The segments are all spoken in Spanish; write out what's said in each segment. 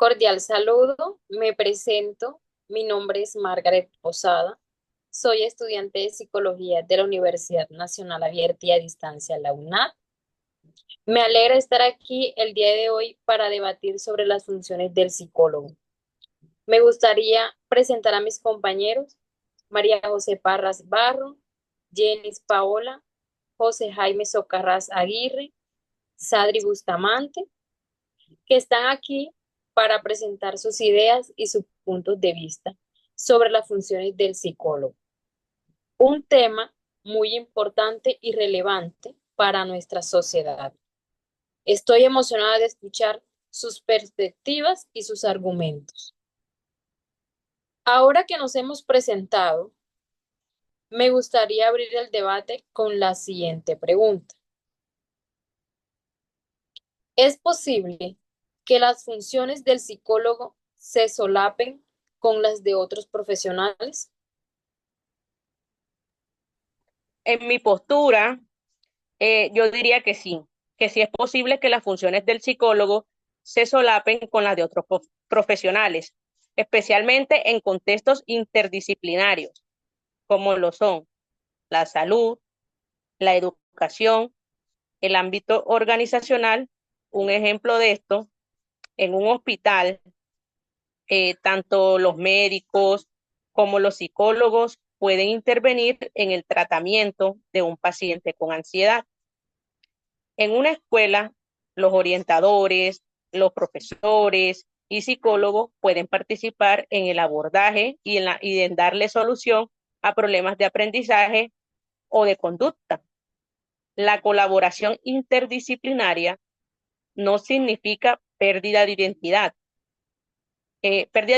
Cordial saludo, me presento. Mi nombre es Margaret Posada. Soy estudiante de psicología de la Universidad Nacional Abierta y a Distancia, la UNAD. Me alegra estar aquí el día de hoy para debatir sobre las funciones del psicólogo. Me gustaría presentar a mis compañeros, María José Parras Barro, Jenis Paola, José Jaime Socarrás Aguirre, Sadri Bustamante, que están aquí para presentar sus ideas y sus puntos de vista sobre las funciones del psicólogo. Un tema muy importante y relevante para nuestra sociedad. Estoy emocionada de escuchar sus perspectivas y sus argumentos. Ahora que nos hemos presentado, me gustaría abrir el debate con la siguiente pregunta. ¿Es posible que las funciones del psicólogo se solapen con las de otros profesionales? En mi postura, yo diría que sí es posible que las funciones del psicólogo se solapen con las de otros profesionales, especialmente en contextos interdisciplinarios, como lo son la salud, la educación, el ámbito organizacional. Un ejemplo de esto, en un hospital, tanto los médicos como los psicólogos pueden intervenir en el tratamiento de un paciente con ansiedad. En una escuela, los orientadores, los profesores y psicólogos pueden participar en el abordaje y en darle solución a problemas de aprendizaje o de conducta. La colaboración interdisciplinaria no significa pérdida de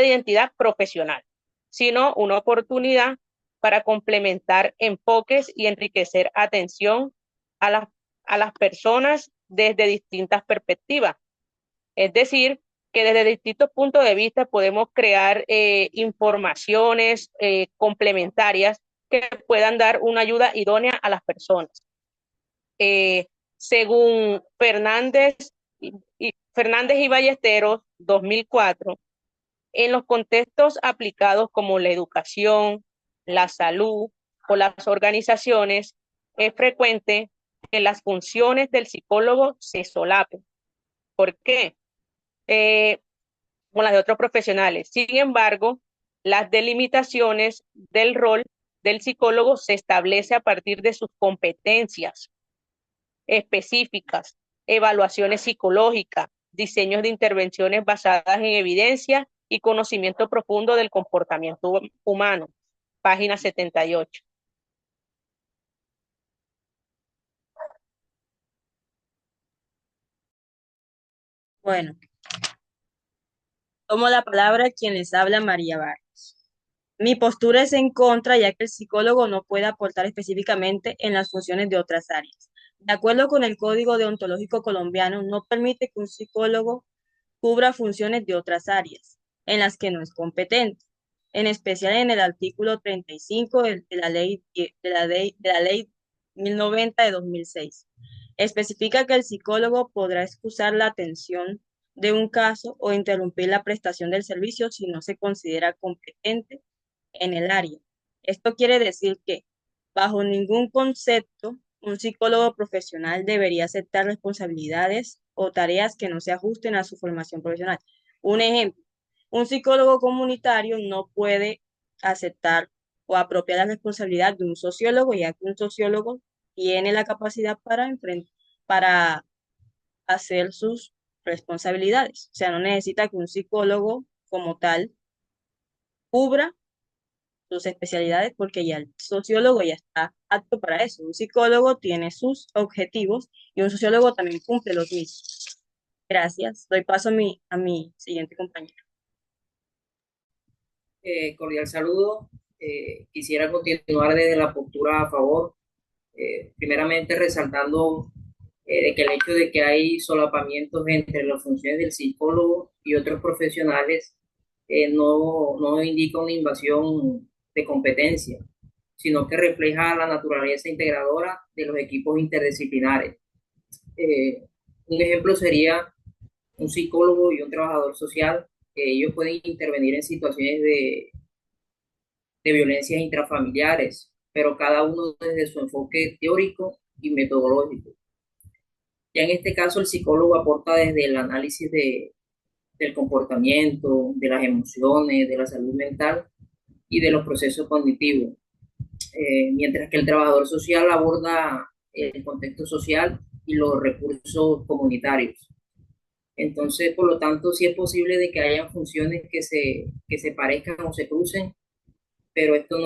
identidad profesional, sino una oportunidad para complementar enfoques y enriquecer atención a a las personas desde distintas perspectivas. Es decir, que desde distintos puntos de vista podemos crear informaciones complementarias que puedan dar una ayuda idónea a las personas. Según Fernández y Ballesteros, 2004, en los contextos aplicados como la educación, la salud o las organizaciones, es frecuente que las funciones del psicólogo se solapen. ¿Por qué? Eh, Con las de otros profesionales. Sin embargo, las delimitaciones del rol del psicólogo se establece a partir de sus competencias específicas, evaluaciones psicológicas, diseños de intervenciones basadas en evidencia y conocimiento profundo del comportamiento humano. Página 78. Bueno, tomo la palabra quien les habla, María Vargas. Mi postura es en contra, ya que el psicólogo no puede aportar específicamente en las funciones de otras áreas. De acuerdo con el Código Deontológico Colombiano, no permite que un psicólogo cubra funciones de otras áreas en las que no es competente, en especial en el artículo 35 de la ley, de la ley 1090 de 2006. Especifica que el psicólogo podrá excusar la atención de un caso o interrumpir la prestación del servicio si no se considera competente en el área. Esto quiere decir que, bajo ningún concepto, un psicólogo profesional debería aceptar responsabilidades o tareas que no se ajusten a su formación profesional. Un ejemplo, un psicólogo comunitario no puede aceptar o apropiar la responsabilidad de un sociólogo, ya que un sociólogo tiene la capacidad para hacer sus responsabilidades. O sea, no necesita que un psicólogo como tal cubra sus especialidades porque ya el sociólogo ya está apto para eso. Un psicólogo tiene sus objetivos y un sociólogo también cumple los mismos. Gracias. Doy paso a mi siguiente compañero. Cordial saludo. Quisiera continuar desde la postura a favor, primeramente resaltando de que el hecho de que hay solapamientos entre las funciones del psicólogo y otros profesionales no indica una invasión de competencia, sino que refleja la naturaleza integradora de los equipos interdisciplinares. Eh, un ejemplo sería un psicólogo y un trabajador social ellos pueden intervenir en situaciones de violencias intrafamiliares, pero cada uno desde su enfoque teórico y metodológico. Ya en este caso, el psicólogo aporta desde el análisis del comportamiento, de las emociones, de la salud mental y de los procesos cognitivos, mientras que el trabajador social aborda el contexto social y los recursos comunitarios. Entonces, por lo tanto, sí es posible de que haya funciones que se parezcan o se crucen, pero esto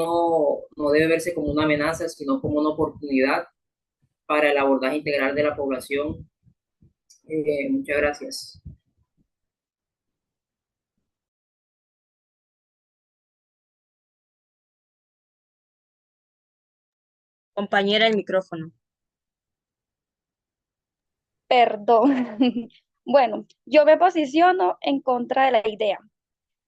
no debe verse como una amenaza, sino como una oportunidad para el abordaje integral de la población. Muchas gracias. Compañera, el micrófono. Perdón. Bueno, yo me posiciono en contra de la idea,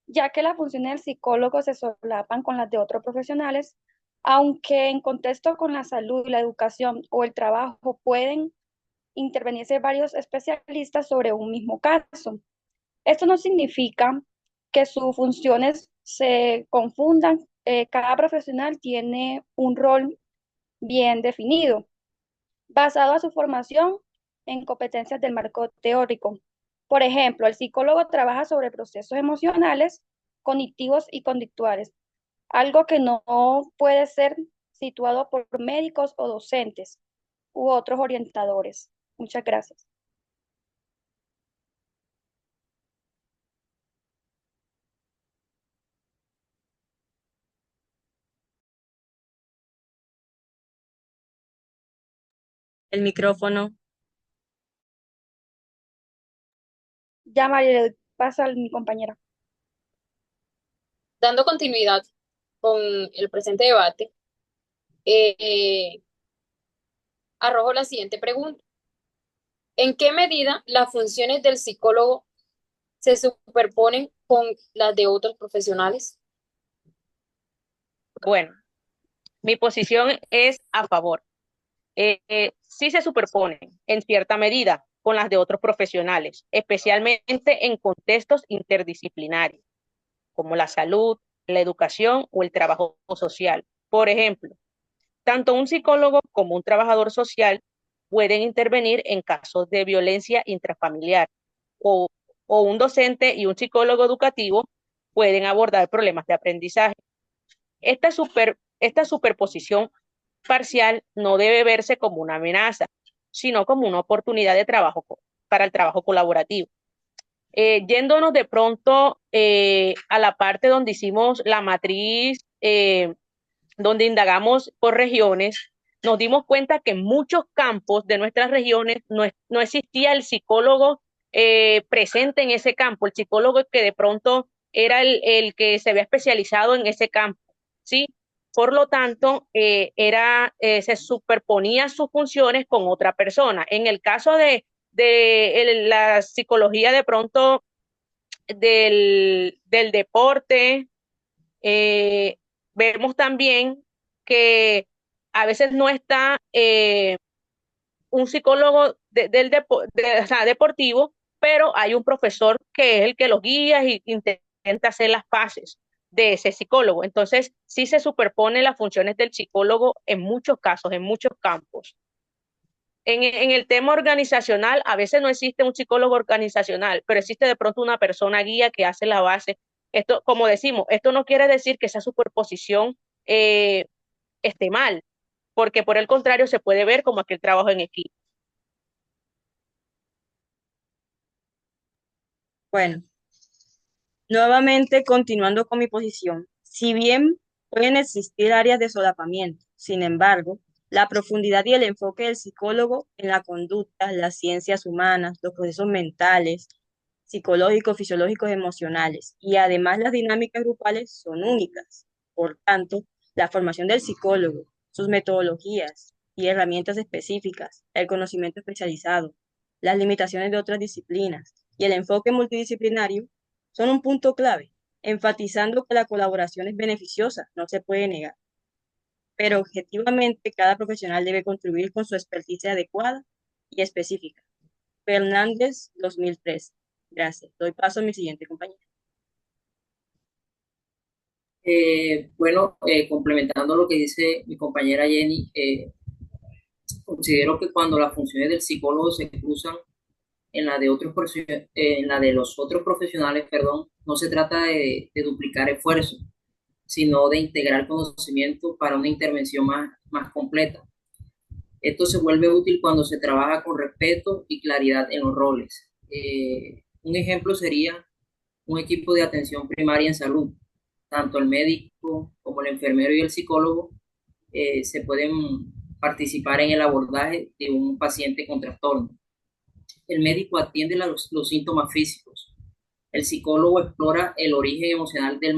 ya que las funciones del psicólogo se solapan con las de otros profesionales, aunque en contexto con la salud, la educación o el trabajo pueden intervenirse varios especialistas sobre un mismo caso. Esto no significa que sus funciones se confundan. Cada profesional tiene un rol bien definido, basado a su formación en competencias del marco teórico. Por ejemplo, el psicólogo trabaja sobre procesos emocionales, cognitivos y conductuales, algo que no puede ser situado por médicos o docentes u otros orientadores. Muchas gracias. El micrófono. Ya, María, le doy paso a mi compañera. Dando continuidad con el presente debate, eh, arrojo la siguiente pregunta. ¿En qué medida las funciones del psicólogo se superponen con las de otros profesionales? Bueno, mi posición es a favor. Sí se superponen en cierta medida con las de otros profesionales, especialmente en contextos interdisciplinarios, como la salud, la educación o el trabajo social. Por ejemplo, tanto un psicólogo como un trabajador social pueden intervenir en casos de violencia intrafamiliar o, o un docente y un psicólogo educativo pueden abordar problemas de aprendizaje. Esta superposición parcial no debe verse como una amenaza, sino como una oportunidad de trabajo para el trabajo colaborativo. Yéndonos de pronto a la parte donde hicimos la matriz, donde indagamos por regiones, nos dimos cuenta que en muchos campos de nuestras regiones no existía el psicólogo presente en ese campo, el psicólogo que de pronto era el que se había especializado en ese campo, ¿sí? Por lo tanto, se superponía sus funciones con otra persona. En el caso de la psicología de pronto del deporte, vemos también que a veces no está un psicólogo o sea, deportivo, pero hay un profesor que es el que los guía y intenta hacer las paces de ese psicólogo. Entonces, sí se superponen las funciones del psicólogo en muchos casos, en muchos campos. En el tema organizacional, a veces no existe un psicólogo organizacional, pero existe de pronto una persona guía que hace la base. Esto, como decimos, esto no quiere decir que esa superposición eh, esté mal, porque por el contrario se puede ver como aquel trabajo en equipo. Bueno, nuevamente continuando con mi posición. Si bien pueden existir áreas de solapamiento, sin embargo, la profundidad y el enfoque del psicólogo en la conducta, las ciencias humanas, los procesos mentales, psicológicos, fisiológicos, emocionales y además las dinámicas grupales son únicas. Por tanto, la formación del psicólogo, sus metodologías y herramientas específicas, el conocimiento especializado, las limitaciones de otras disciplinas y el enfoque multidisciplinario son un punto clave, enfatizando que la colaboración es beneficiosa, no se puede negar, pero objetivamente cada profesional debe contribuir con su experticia adecuada y específica. Fernández, 2013. Gracias. Doy paso a mi siguiente compañero. Bueno, complementando lo que dice mi compañera Jenny, considero que cuando las funciones del psicólogo se cruzan en la de en la de los otros profesionales, perdón, no se trata de duplicar esfuerzos, sino de integrar conocimiento para una intervención más completa. Esto se vuelve útil cuando se trabaja con respeto y claridad en los roles. Un ejemplo sería un equipo de atención primaria en salud. Tanto el médico como el enfermero y el psicólogo se pueden participar en el abordaje de un paciente con trastorno. El médico atiende los síntomas físicos. El psicólogo explora el origen emocional del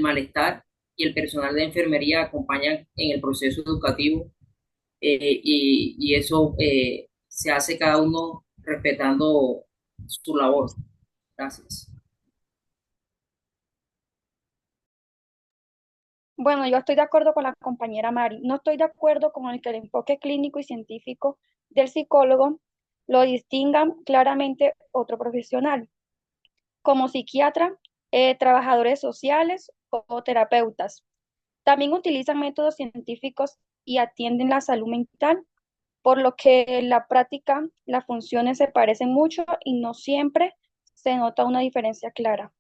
malestar y el personal de enfermería acompaña en el proceso educativo y eso se hace cada uno respetando su labor. Gracias. Bueno, yo estoy de acuerdo con la compañera Mari. No estoy de acuerdo con el que el enfoque clínico y científico del psicólogo lo distingan claramente otro profesional, como psiquiatra, trabajadores sociales o terapeutas. También utilizan métodos científicos y atienden la salud mental, por lo que en la práctica las funciones se parecen mucho y no siempre se nota una diferencia clara.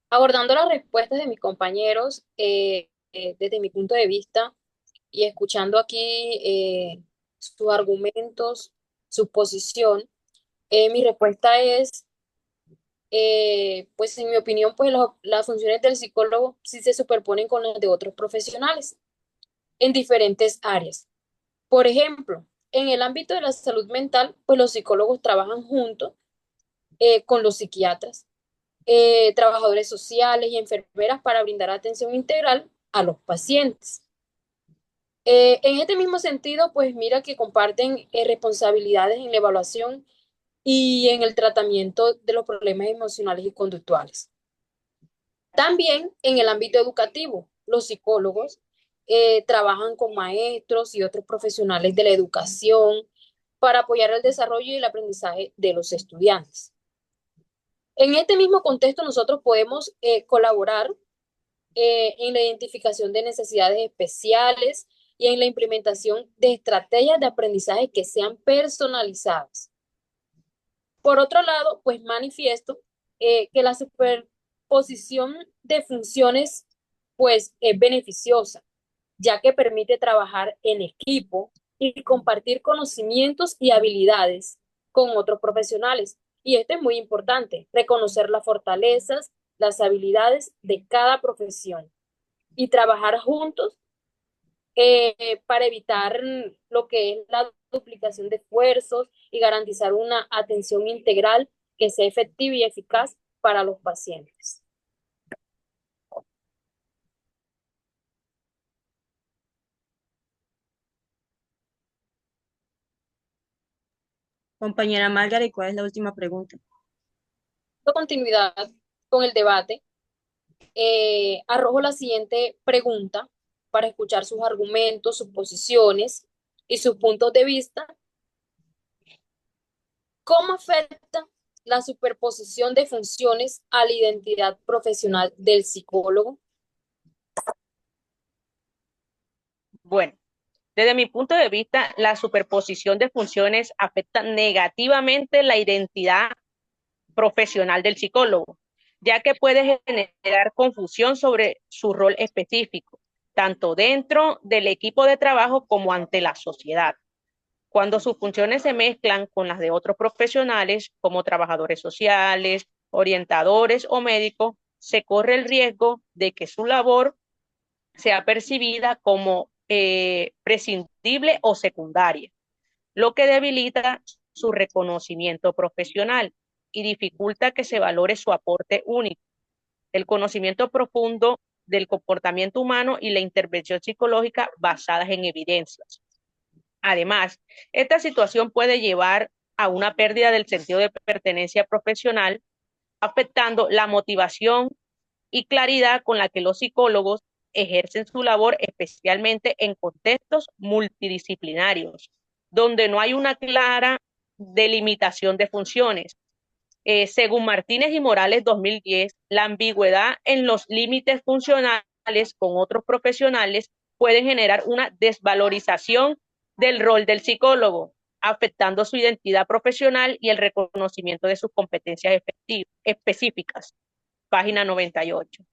Abordando las respuestas de mis compañeros, desde mi punto de vista y escuchando aquí sus argumentos, su posición, mi respuesta es, pues en mi opinión, pues las funciones del psicólogo sí se superponen con las de otros profesionales en diferentes áreas. Por ejemplo, en el ámbito de la salud mental, pues los psicólogos trabajan juntos con los psiquiatras, trabajadores sociales y enfermeras para brindar atención integral a los pacientes. En este mismo sentido, pues mira que comparten responsabilidades en la evaluación y en el tratamiento de los problemas emocionales y conductuales. También en el ámbito educativo, los psicólogos trabajan con maestros y otros profesionales de la educación para apoyar el desarrollo y el aprendizaje de los estudiantes. En este mismo contexto, nosotros podemos colaborar en la identificación de necesidades especiales y en la implementación de estrategias de aprendizaje que sean personalizadas. Por otro lado, pues manifiesto que la superposición de funciones pues es beneficiosa, ya que permite trabajar en equipo y compartir conocimientos y habilidades con otros profesionales. Y esto es muy importante, reconocer las fortalezas, las habilidades de cada profesión y trabajar juntos para evitar lo que es la duplicación de esfuerzos y garantizar una atención integral que sea efectiva y eficaz para los pacientes. Compañera Margaret, ¿cuál es la última pregunta? Dando continuidad con el debate, arrojo la siguiente pregunta para escuchar sus argumentos, sus posiciones y sus puntos de vista. ¿Cómo afecta la superposición de funciones a la identidad profesional del psicólogo? Bueno, desde mi punto de vista, la superposición de funciones afecta negativamente la identidad profesional del psicólogo, ya que puede generar confusión sobre su rol específico, tanto dentro del equipo de trabajo como ante la sociedad. Cuando sus funciones se mezclan con las de otros profesionales, como trabajadores sociales, orientadores o médicos, se corre el riesgo de que su labor sea percibida como prescindible o secundaria, lo que debilita su reconocimiento profesional y dificulta que se valore su aporte único, el conocimiento profundo del comportamiento humano y la intervención psicológica basadas en evidencias. Además, esta situación puede llevar a una pérdida del sentido de pertenencia profesional, afectando la motivación y claridad con la que los psicólogos ejercen su labor, especialmente en contextos multidisciplinarios, donde no hay una clara delimitación de funciones. Según Martínez y Morales 2010, la ambigüedad en los límites funcionales con otros profesionales pueden generar una desvalorización del rol del psicólogo, afectando su identidad profesional y el reconocimiento de sus competencias específicas. Página 98.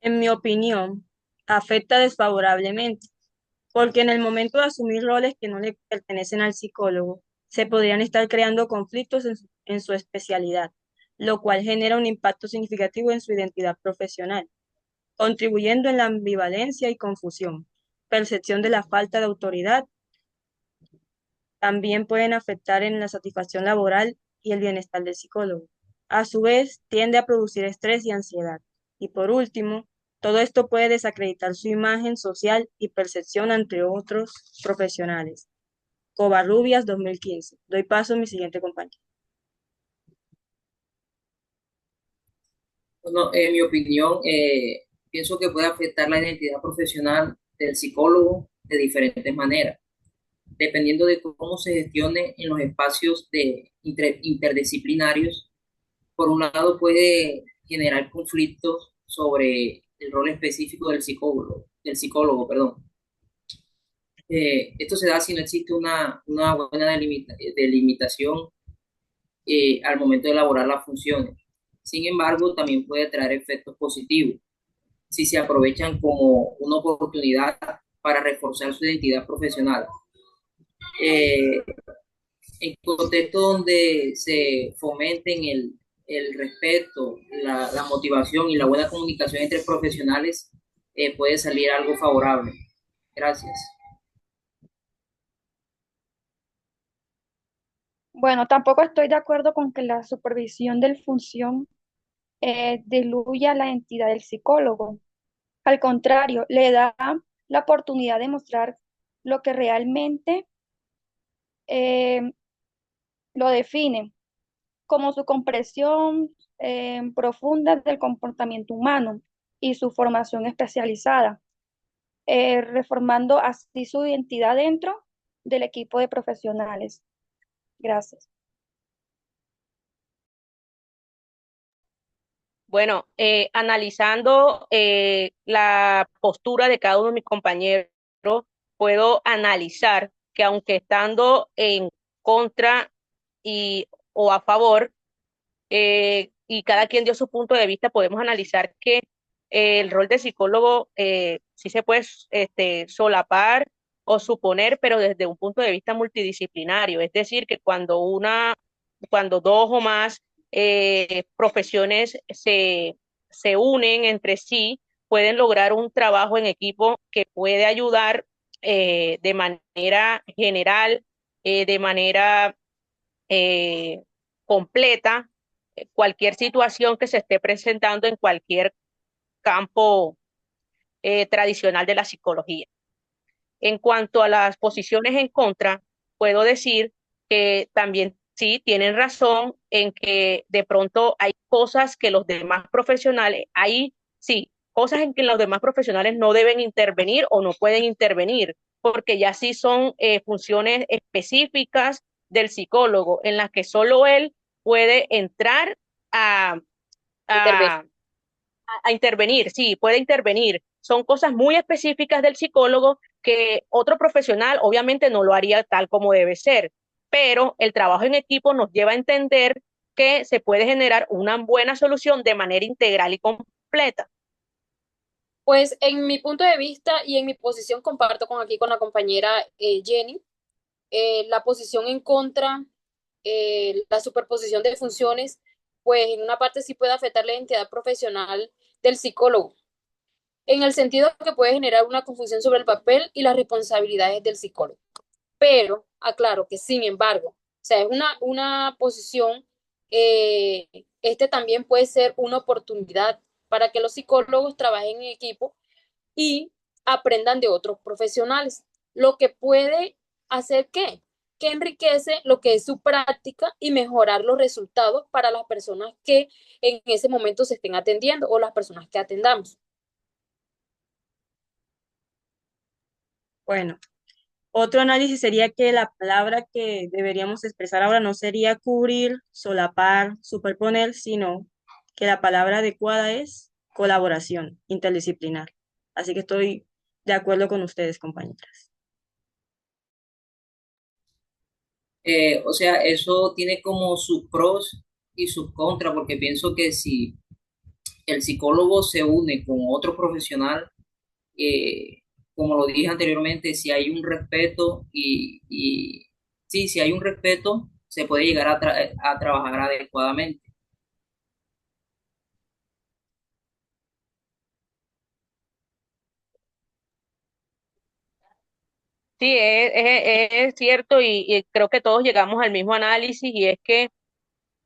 En mi opinión, afecta desfavorablemente, porque en el momento de asumir roles que no le pertenecen al psicólogo, se podrían estar creando conflictos en su especialidad, lo cual genera un impacto significativo en su identidad profesional, contribuyendo en la ambivalencia y confusión, percepción de la falta de autoridad. También pueden afectar en la satisfacción laboral y el bienestar del psicólogo. A su vez, tiende a producir estrés y ansiedad. Y por último, todo esto puede desacreditar su imagen social y percepción ante otros profesionales. Covarrubias 2015. Doy paso a mi siguiente compañero. Bueno, en mi opinión, pienso que puede afectar la identidad profesional del psicólogo de diferentes maneras, dependiendo de cómo se gestione en los espacios interdisciplinarios. Por un lado, puede generar conflictos sobre el rol específico del psicólogo, perdón. Esto se da si no existe una buena delimitación al momento de elaborar las funciones. Sin embargo, también puede traer efectos positivos si se aprovechan como una oportunidad para reforzar su identidad profesional. Eh, en contextos donde se fomenten el respeto, la motivación y la buena comunicación entre profesionales, puede salir algo favorable. Gracias. Bueno, tampoco estoy de acuerdo con que la supervisión del función diluya la entidad del psicólogo. Al contrario, le da la oportunidad de mostrar lo que realmente eh, lo define, como su comprensión profunda del comportamiento humano y su formación especializada, reformando así su identidad dentro del equipo de profesionales. Gracias. Bueno, analizando la postura de cada uno de mis compañeros, puedo analizar que aunque estando en contra o a favor, y cada quien dio su punto de vista, podemos analizar que el rol de psicólogo sí se puede solapar o suponer, pero desde un punto de vista multidisciplinario. Es decir, que cuando dos o más profesiones se unen entre sí, pueden lograr un trabajo en equipo que puede ayudar de manera general, de manera eh, completa, cualquier situación que se esté presentando en cualquier campo tradicional de la psicología. En cuanto a las posiciones en contra, puedo decir que también sí tienen razón en que de pronto hay cosas que los demás profesionales, hay sí, cosas en que los demás profesionales no deben intervenir o no pueden intervenir, porque ya sí son funciones específicas del psicólogo en las que solo él puede entrar a, Intervenir. a a intervenir, sí, puede intervenir. Son cosas muy específicas del psicólogo que otro profesional obviamente no lo haría tal como debe ser, pero el trabajo en equipo nos lleva a entender que se puede generar una buena solución de manera integral y completa. Pues en mi punto de vista y en mi posición comparto con la compañera Jenny, la posición en contra, la superposición de funciones, pues en una parte sí puede afectar la identidad profesional del psicólogo, en el sentido que puede generar una confusión sobre el papel y las responsabilidades del psicólogo. Pero aclaro que sin embargo, o sea, es una posición, este también puede ser una oportunidad para que los psicólogos trabajen en equipo y aprendan de otros profesionales, lo que puede hacer que enriquece lo que es su práctica y mejorar los resultados para las personas que en ese momento se estén atendiendo o las personas que atendamos. Bueno, Otro análisis sería que la palabra que deberíamos expresar ahora no sería cubrir, solapar, superponer, sino que la palabra adecuada es colaboración interdisciplinar. Así que estoy de acuerdo con ustedes, compañeras. O sea, eso tiene como sus pros y sus contras, porque pienso que si el psicólogo se une con otro profesional, eh, como lo dije anteriormente, si hay un respeto y sí, si hay un respeto, se puede llegar a trabajar adecuadamente. Sí, es cierto y creo que todos llegamos al mismo análisis y es que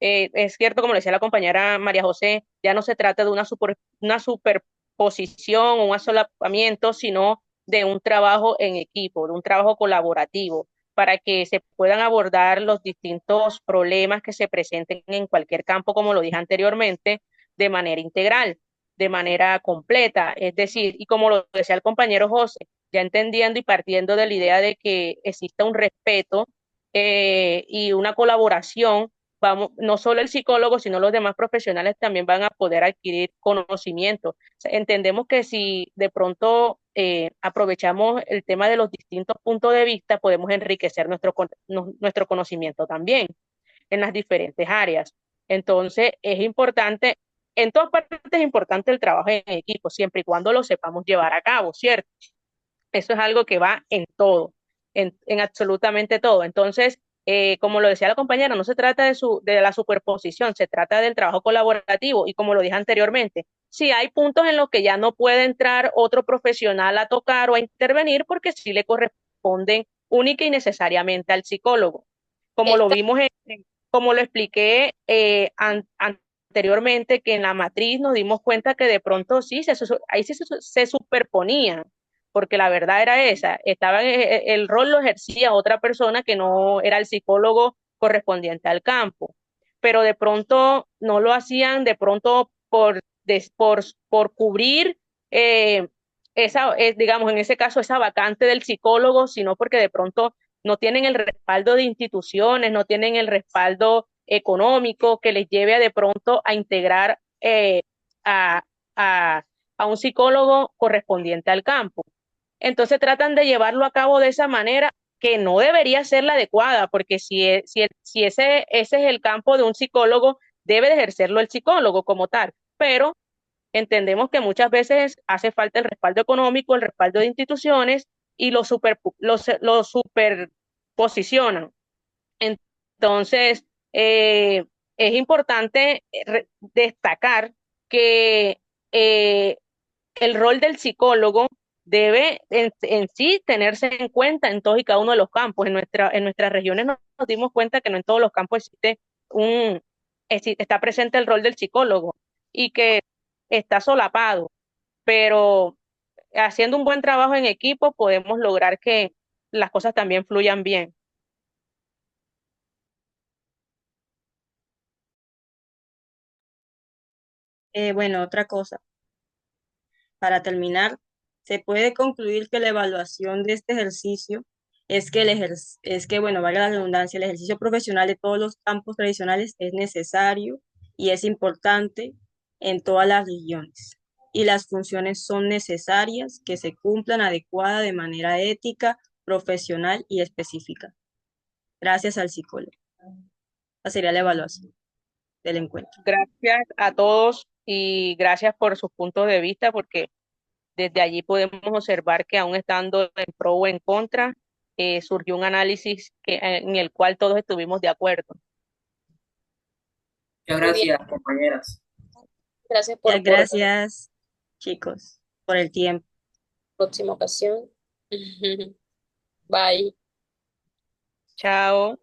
es cierto, como le decía la compañera María José, ya no se trata de una superposición o un asolapamiento, sino de un trabajo en equipo, de un trabajo colaborativo, para que se puedan abordar los distintos problemas que se presenten en cualquier campo, como lo dije anteriormente, de manera integral, de manera completa. Es decir, y como lo decía el compañero José, ya entendiendo y partiendo de la idea de que exista un respeto y una colaboración, vamos, no solo el psicólogo, sino los demás profesionales también van a poder adquirir conocimiento. O sea, entendemos que si de pronto aprovechamos el tema de los distintos puntos de vista, podemos enriquecer nuestro conocimiento también en las diferentes áreas. Entonces, es importante, en todas partes es importante el trabajo en equipo, siempre y cuando lo sepamos llevar a cabo, ¿cierto? Eso es algo que va en todo, en absolutamente todo. Entonces, como lo decía la compañera, no se trata de la superposición, se trata del trabajo colaborativo y como lo dije anteriormente, si hay puntos en los que ya no puede entrar otro profesional a tocar o a intervenir porque sí le corresponden única y necesariamente al psicólogo. Como lo Esta, vimos, como lo expliqué anteriormente, que en la matriz nos dimos cuenta que de pronto sí, ahí sí se superponían porque la verdad era esa, el rol lo ejercía otra persona que no era el psicólogo correspondiente al campo, pero de pronto no lo hacían de pronto por cubrir eh, digamos, en ese caso, esa vacante del psicólogo, sino porque de pronto no tienen el respaldo de instituciones, no tienen el respaldo económico que les lleve a de pronto a integrar a, a, a un psicólogo correspondiente al campo. Entonces tratan de llevarlo a cabo de esa manera que no debería ser la adecuada, porque si ese es el campo de un psicólogo, debe de ejercerlo el psicólogo como tal, pero entendemos que muchas veces hace falta el respaldo económico, el respaldo de instituciones y lo superposicionan. Entonces, es importante destacar que eh, el rol del psicólogo debe en sí tenerse en cuenta en todos y cada uno de los campos. En nuestras regiones nos dimos cuenta que no en todos los campos está presente el rol del psicólogo y que está solapado, pero haciendo un buen trabajo en equipo podemos lograr que las cosas también fluyan bien. Bueno, otra cosa, para terminar, se puede concluir que la evaluación de este ejercicio es que, bueno, valga la redundancia, el ejercicio profesional de todos los campos tradicionales es necesario y es importante en todas las regiones. Y las funciones son necesarias que se cumplan adecuada de manera ética, profesional y específica. Gracias al psicólogo. Esa sería la evaluación del encuentro. Gracias a todos y gracias por sus puntos de vista, porque desde allí podemos observar que aún estando en pro o en contra, surgió un análisis en el cual todos estuvimos de acuerdo. Muchas muy bien, gracias, compañeras. gracias Ya, por gracias, chicos, por el tiempo. próxima ocasión. Bye. Chao.